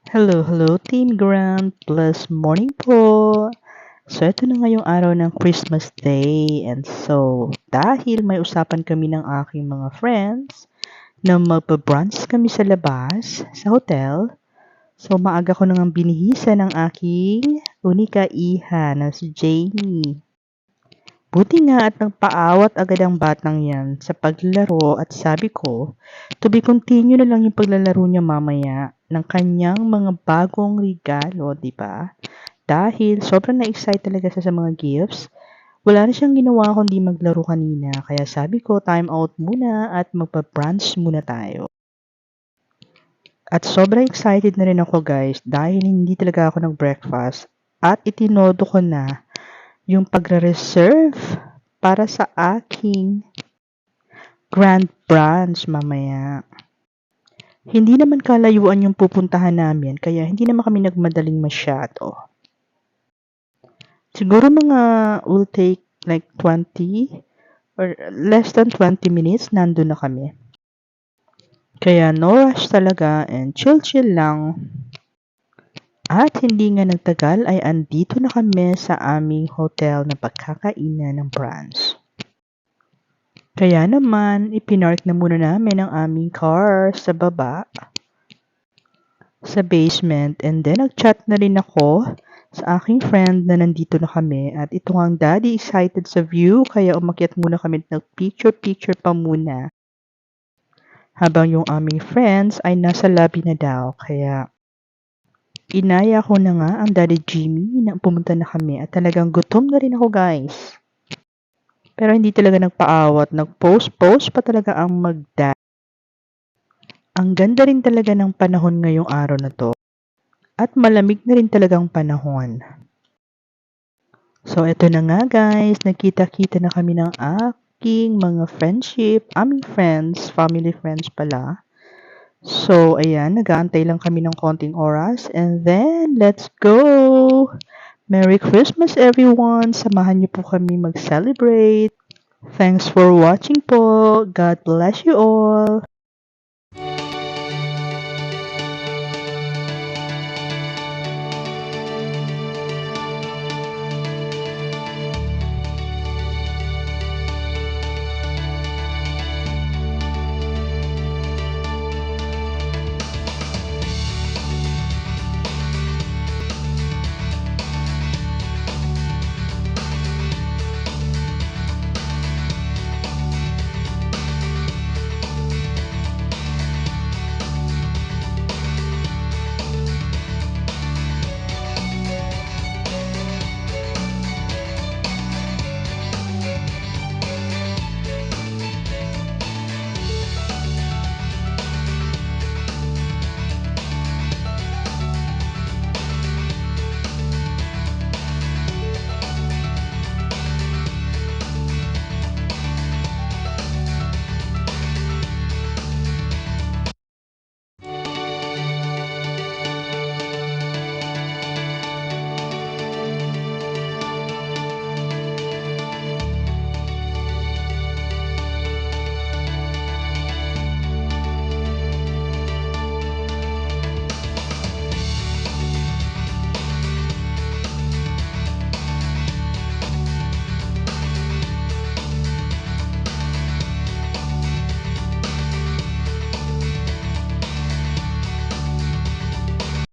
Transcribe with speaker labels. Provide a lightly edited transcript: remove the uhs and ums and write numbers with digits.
Speaker 1: Hello, hello Team Grand Plus Morning po. So, ito na ngayong araw ng Christmas Day. And so, dahil may usapan kami ng aking mga friends na magpa-brunch kami sa labas, sa hotel, so maaga ko nang binihisa ng aking unika iha na si Jamie. Buti nga at nagpaawat agad ang batang yan sa paglaro at sabi ko, to be continue na lang yung paglalaro niya mamaya ng kanyang mga bagong regalo, di ba? Dahil sobrang na-excite talaga siya sa mga gifts, wala na siyang ginawa kundi maglaro kanina. Kaya sabi ko, time out muna at magpa-brunch muna tayo. At sobrang excited na rin ako guys dahil hindi talaga ako nag-breakfast at itinodo ko na yung pagre-reserve para sa aking grand brunch mamaya. Hindi naman kalayuan yung pupuntahan namin kaya hindi naman kami nagmadaling masyado. Siguro mga will take like 20 or less than 20 minutes nandun na kami. Kaya no rush talaga and chill lang. At hindi nga nagtagal ay andito na kami sa aming hotel na pagkakainan ng brunch. Kaya naman, ipinark na muna namin ang aming car sa baba, sa basement, and then nag-chat na rin ako sa aking friend na nandito na kami at ito ang daddy excited sa view kaya umakyat muna kami ng picture pa muna. Habang yung aming friends ay nasa lobby na daw kaya inaya ko na nga ang Daddy Jimmy na pumunta na kami at talagang gutom na rin ako guys. Pero hindi talaga nagpaawat, nag-post pa talaga ang magdad. Ang ganda rin talaga ng panahon ngayong araw na to. At malamig na rin talagang panahon. So eto na nga guys, nakita-kita na kami ng aking mga aming friends, family friends pala. So, ayan, nag-aantay lang kami ng konting oras. And then, let's go! Merry Christmas everyone! Samahan niyo po kami mag-celebrate. Thanks for watching po. God bless you all.